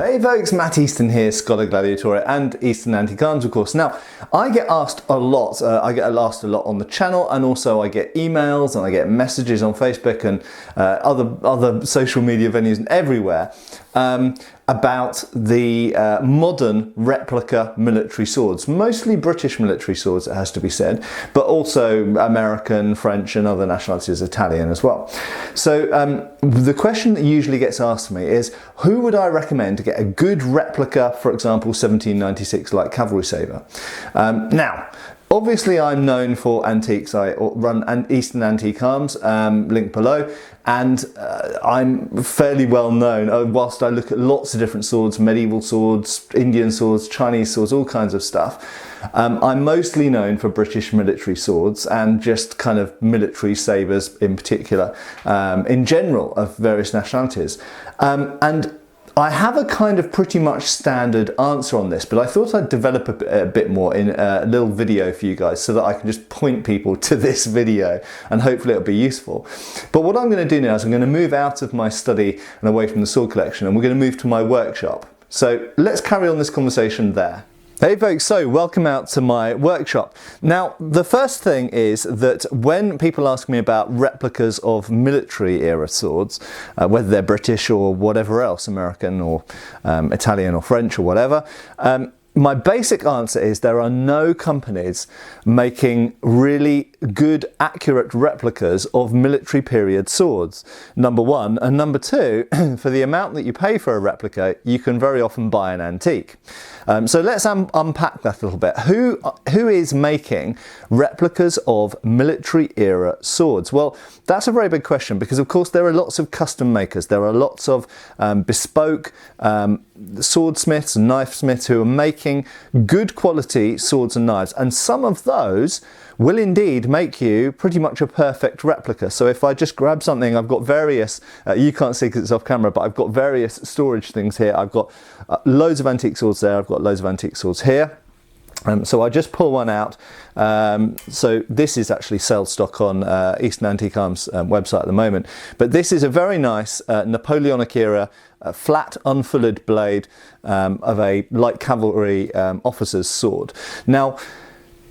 Hey folks, Matt Easton here, Scholar Gladiator and Easton Antique Arms of course. Now, I get asked a lot, I get asked a lot on the channel, and also I get emails and I get messages on Facebook and other social media venues and everywhere about the modern replica military swords, mostly British military swords it has to be said, but also American, French and other nationalities, Italian as well. So the question that usually gets asked to me is, who would I recommend to get a good replica, for example 1796 light cavalry sabre? Now, obviously I'm known for antiques. I run an Easton Antique Arms, link below, and I'm fairly well known, whilst I look at lots of different swords, medieval swords, Indian swords, Chinese swords, all kinds of stuff. I'm mostly known for British military swords and just kind of military sabres in particular, in general, of various nationalities. And I have a kind of pretty much standard answer on this, but I thought I'd develop a bit more in a little video for you guys so that I can just point people to this video and hopefully it'll be useful. But what I'm going to do now is I'm going to move out of my study and away from the sword collection, and we're going to move to my workshop. So let's carry on this conversation there. Hey folks, so welcome out to my workshop. Now, the first thing is that when people ask me about replicas of military era swords, whether they're British or whatever else, American or Italian or French or whatever, my basic answer is there are no companies making really good, accurate replicas of military period swords, number one. And number two, for the amount that you pay for a replica, you can very often buy an antique. So let's unpack that a little bit. Who is making replicas of military era swords? Well, that's a very big question because of course there are lots of custom makers. There are lots of bespoke swordsmiths and knifesmiths who are making good quality swords and knives, and some of those will indeed make you pretty much a perfect replica. So if I just grab something, I've got various, you can't see because it's off camera, but I've got various storage things here. I've got loads of antique swords there, I've got loads of antique swords here. So I just pull one out. So this is actually sale stock on Easton Antique Arms website at the moment. But this is a very nice Napoleonic era flat unfullered blade of a light cavalry officer's sword. Now,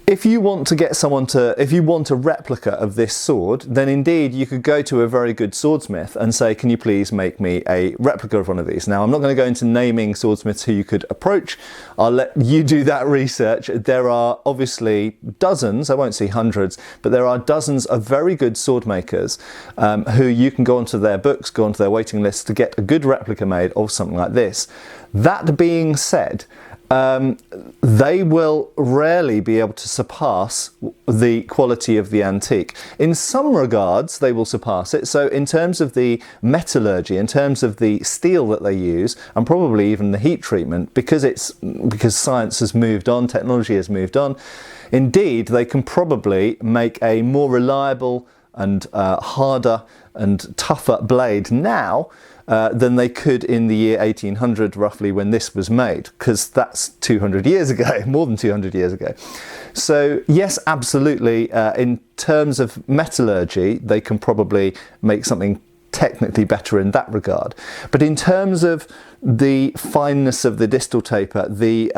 if you want to get someone to, if you want a replica of this sword, then indeed you could go to a very good swordsmith and say, can you please make me a replica of one of these? Now, I'm not going to go into naming swordsmiths who you could approach. I'll let you do that research. There are obviously dozens, I won't say hundreds, but there are dozens of very good sword makers who you can go onto their books, go onto their waiting lists to get a good replica made of something like this. That being said, they will rarely be able to surpass the quality of the antique. In some regards, they will surpass it. So in terms of the metallurgy, in terms of the steel that they use, and probably even the heat treatment, because science has moved on, technology has moved on, indeed, they can probably make a more reliable and harder and tougher blade now than they could in the year 1800 roughly when this was made, because that's 200 years ago, more than 200 years ago. So yes, absolutely, in terms of metallurgy, they can probably make something technically better in that regard. But in terms of the fineness of the distal taper, the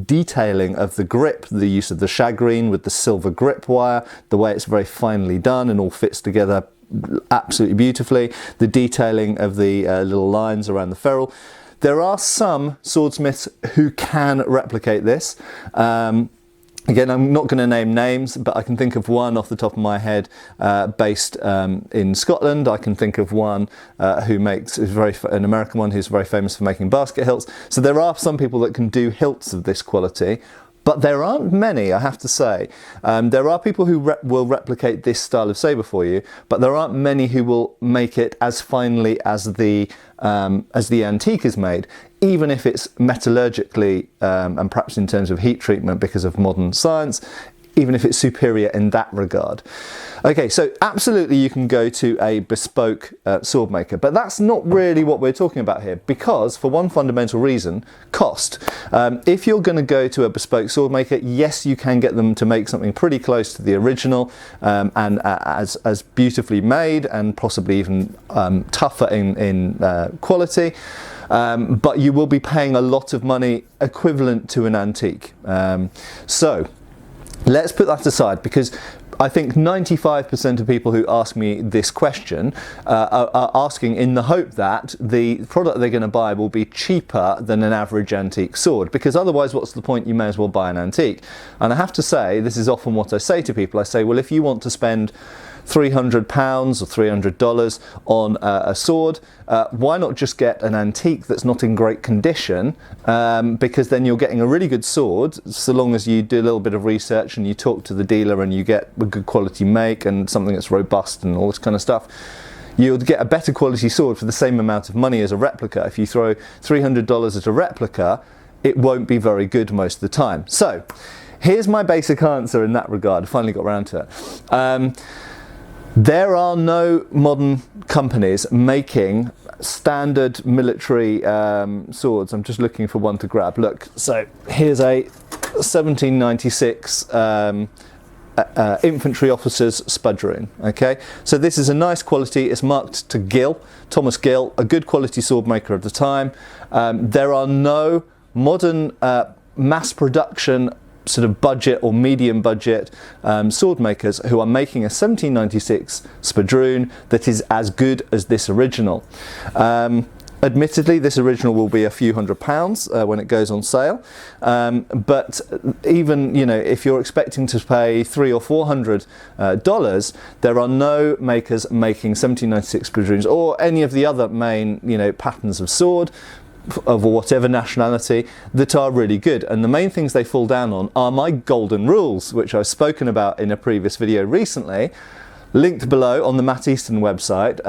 detailing of the grip, the use of the shagreen with the silver grip wire, the way it's very finely done and all fits together absolutely beautifully, the detailing of the little lines around the ferrule. There are some swordsmiths who can replicate this. Again, I'm not going to name names, but I can think of one off the top of my head based in Scotland. I can think of one who makes an American one who's very famous for making basket hilts. So there are some people that can do hilts of this quality. But there aren't many, I have to say. There are people who will replicate this style of sabre for you, but there aren't many who will make it as finely as the antique is made, even if it's metallurgically and perhaps in terms of heat treatment because of modern science, even if it's superior in that regard. Okay, so absolutely you can go to a bespoke sword maker, but that's not really what we're talking about here, because for one fundamental reason, cost. If you're going to go to a bespoke sword maker, yes, you can get them to make something pretty close to the original and as beautifully made and possibly even tougher in quality. But you will be paying a lot of money equivalent to an antique. So let's put that aside, because I think 95% of people who ask me this question are asking in the hope that the product they're going to buy will be cheaper than an average antique sword, because otherwise what's the point? You may as well buy an antique. And I have to say, this is often what I say to people. I say, well, if you want to spend £300 or $300 on a sword, why not just get an antique that's not in great condition, because then you're getting a really good sword, so long as you do a little bit of research and you talk to the dealer and you get a good quality make and something that's robust and all this kind of stuff. You'll get a better quality sword for the same amount of money as a replica. If you throw $300 at a replica, it won't be very good most of the time. So here's my basic answer in that regard. I finally got around to it. There are no modern companies making standard military swords. I'm just looking for one to grab. Look, so here's a 1796 infantry officer's spadroon. Okay, so this is a nice quality. It's marked to Gill, Thomas Gill, a good quality sword maker of the time. There are no modern mass production sort of budget or medium budget sword makers who are making a 1796 spadroon that is as good as this original. Admittedly, this original will be a few £100 when it goes on sale, but even, you know, if you're expecting to pay $300 or $400, there are no makers making 1796 spadroons or any of the other main, you know, patterns of sword of whatever nationality that are really good. And the main things they fall down on are my golden rules, which I've spoken about in a previous video recently, linked below on the Matt Easton website.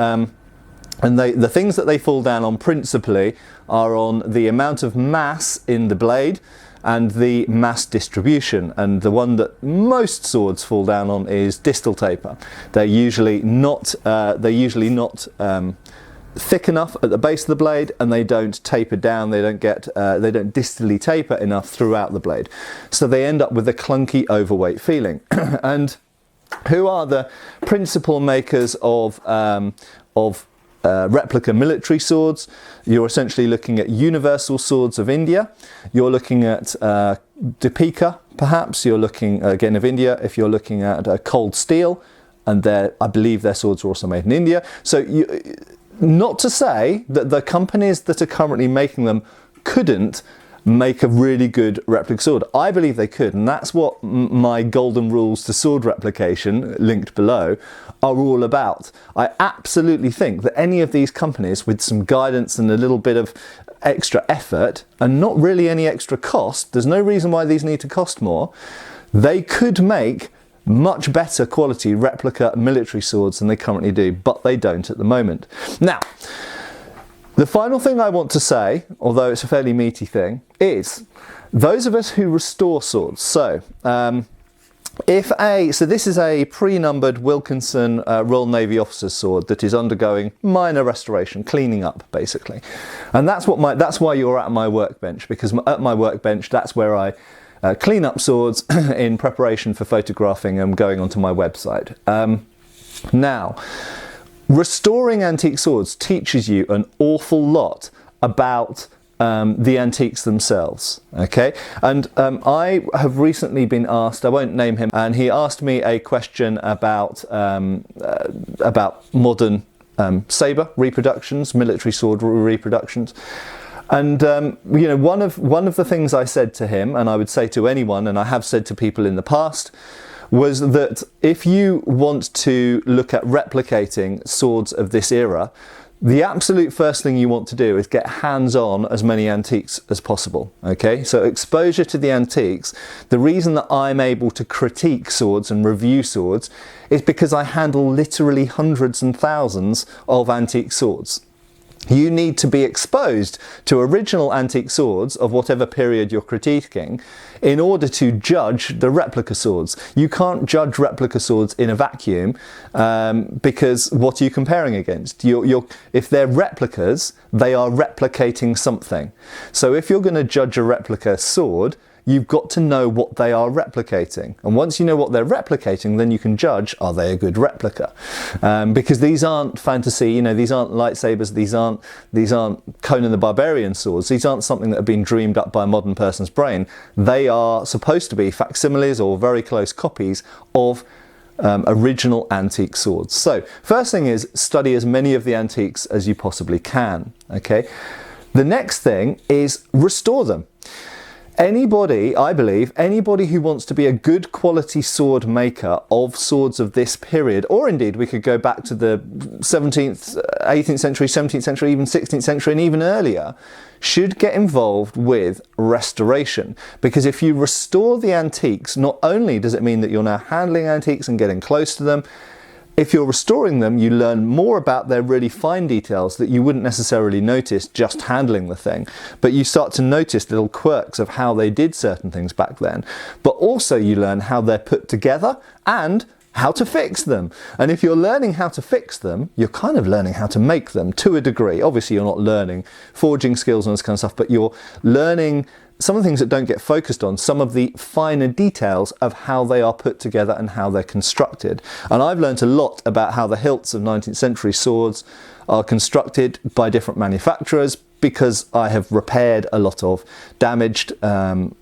And the things that they fall down on principally are on the amount of mass in the blade and the mass distribution. And the one that most swords fall down on is distal taper. They're usually not thick enough at the base of the blade, and they don't taper down. They don't distally taper enough throughout the blade, so they end up with a clunky, overweight feeling. And who are the principal makers of replica military swords? You're essentially looking at Universal Swords of India. You're looking at Deepeeka, perhaps. You're looking again of India. If you're looking at Cold Steel, and I believe their swords are also made in India. So not to say that the companies that are currently making them couldn't make a really good replica sword. I believe they could, and that's what my golden rules to sword replication, linked below, are all about. I absolutely think that any of these companies, with some guidance and a little bit of extra effort and not really any extra cost, there's no reason why these need to cost more, they could make much better quality replica military swords than they currently do, but they don't at the moment. Now, the final thing I want to say, although it's a fairly meaty thing, is those of us who restore swords. So, this is a pre-numbered Wilkinson Royal Navy officer's sword that is undergoing minor restoration, cleaning up basically, and that's why you're at my workbench, because at my workbench that's where I clean up swords in preparation for photographing them going onto my website. Now, restoring antique swords teaches you an awful lot about the antiques themselves, okay? And I have recently been asked, I won't name him, and he asked me a question about modern sabre reproductions, military sword reproductions. And you know, one of the things I said to him, and I would say to anyone, and I have said to people in the past, was that if you want to look at replicating swords of this era, the absolute first thing you want to do is get hands-on as many antiques as possible, okay? So exposure to the antiques, the reason that I'm able to critique swords and review swords is because I handle literally hundreds and thousands of antique swords. You need to be exposed to original antique swords of whatever period you're critiquing in order to judge the replica swords. You can't judge replica swords in a vacuum because what are you comparing against? If they're replicas, they are replicating something. So if you're going to judge a replica sword, you've got to know what they are replicating. And once you know what they're replicating, then you can judge, are they a good replica? Because these aren't fantasy, these aren't lightsabers, these aren't Conan the Barbarian swords, these aren't something that have been dreamed up by a modern person's brain. They are supposed to be facsimiles or very close copies of original antique swords. So, first thing is study as many of the antiques as you possibly can, okay? The next thing is restore them. Anybody, I believe, anybody who wants to be a good quality sword maker of swords of this period, or indeed we could go back to the 17th, 18th century, 17th century, even 16th century and even earlier, should get involved with restoration. Because if you restore the antiques, not only does it mean that you're now handling antiques and getting close to them, if you're restoring them, you learn more about their really fine details that you wouldn't necessarily notice just handling the thing. But you start to notice little quirks of how they did certain things back then. But also you learn how they're put together and how to fix them. And if you're learning how to fix them, you're kind of learning how to make them to a degree. Obviously, you're not learning forging skills and this kind of stuff, but you're learning some of the things that don't get focused on, some of the finer details of how they are put together and how they're constructed. And I've learned a lot about how the hilts of 19th century swords are constructed by different manufacturers because I have repaired a lot of damaged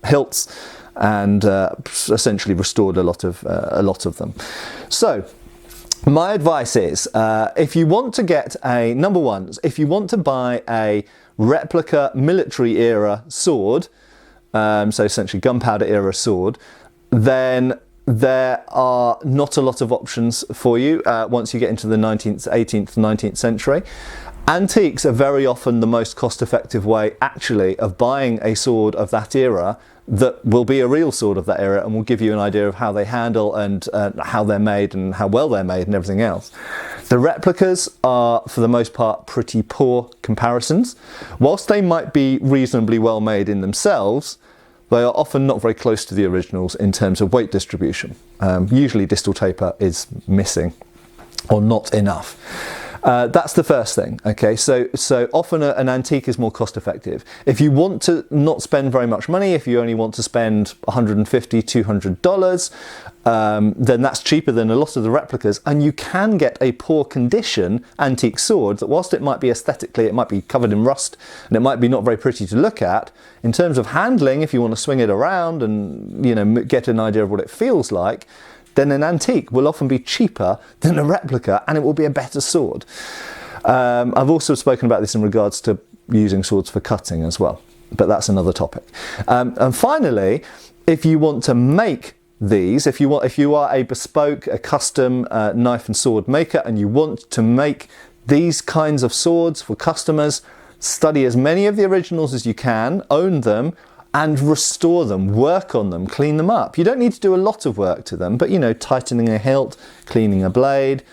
hilts and essentially restored a lot of them. So my advice is, if you want to get number one, if you want to buy a replica military era sword, so essentially gunpowder era sword, then there are not a lot of options for you once you get into the 19th, 18th, 19th century. Antiques are very often the most cost-effective way actually of buying a sword of that era that will be a real sword of that era and will give you an idea of how they handle and how they're made and how well they're made and everything else. The replicas are, for the most part, pretty poor comparisons. Whilst they might be reasonably well made in themselves, they are often not very close to the originals in terms of weight distribution. Usually distal taper is missing or not enough. That's the first thing, okay? So often an antique is more cost effective. If you want to not spend very much money, if you only want to spend $150, $200, then that's cheaper than a lot of the replicas, and you can get a poor condition antique sword that, whilst it might be aesthetically, it might be covered in rust and it might be not very pretty to look at, in terms of handling, if you want to swing it around and get an idea of what it feels like, then an antique will often be cheaper than a replica and it will be a better sword. I've also spoken about this in regards to using swords for cutting as well, but that's another topic. And finally, if you want to make these, if you are a bespoke, a custom knife and sword maker and you want to make these kinds of swords for customers, study as many of the originals as you can, own them, and restore them, work on them, clean them up. You don't need to do a lot of work to them, but tightening a hilt, cleaning a blade,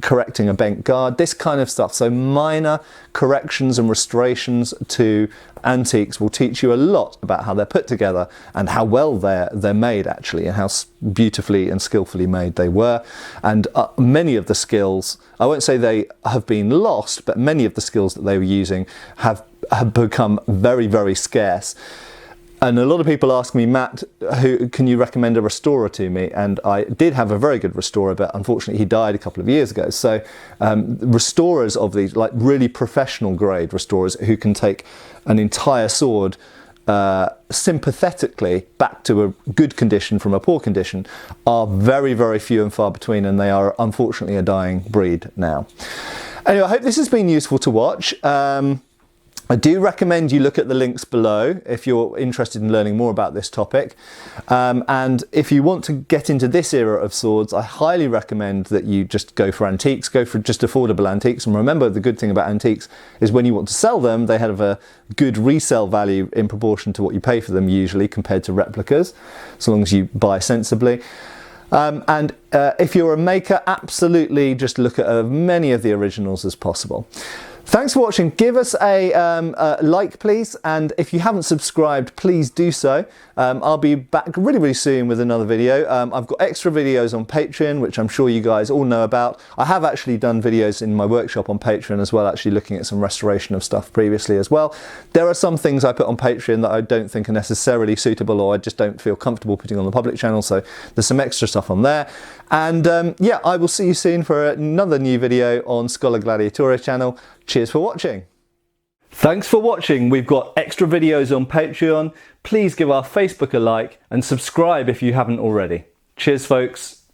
correcting a bent guard, this kind of stuff. So minor corrections and restorations to antiques will teach you a lot about how they're put together and how well they're made actually, and how beautifully and skillfully made they were. And many of the skills, I won't say they have been lost, but many of the skills that they were using have become very, very scarce. And a lot of people ask me, Matt, can you recommend a restorer to me? And I did have a very good restorer, but unfortunately he died a couple of years ago. So restorers of these, like really professional grade restorers who can take an entire sword sympathetically back to a good condition from a poor condition, are very, very few and far between, and they are unfortunately a dying breed now. Anyway, I hope this has been useful to watch. I do recommend you look at the links below if you're interested in learning more about this topic. And if you want to get into this era of swords, I highly recommend that you just go for antiques, go for just affordable antiques. And remember, the good thing about antiques is when you want to sell them, they have a good resale value in proportion to what you pay for them usually compared to replicas, so long as you buy sensibly. And if you're a maker, absolutely just look at as many of the originals as possible. Thanks for watching. Give us a like, please, and if you haven't subscribed, please do so. I'll be back really soon with another video. I've got extra videos on Patreon, which I'm sure you guys all know about. I have actually done videos in my workshop on Patreon as well, actually looking at some restoration of stuff previously as well. There are some things I put on Patreon that I don't think are necessarily suitable, or I just don't feel comfortable putting on the public channel, so there's some extra stuff on there. And yeah, I will see you soon for another new video on Scholar Gladiatore channel. Cheers for watching. Thanks for watching. We've got extra videos on Patreon. Please give our Facebook a like and subscribe if you haven't already. Cheers, folks.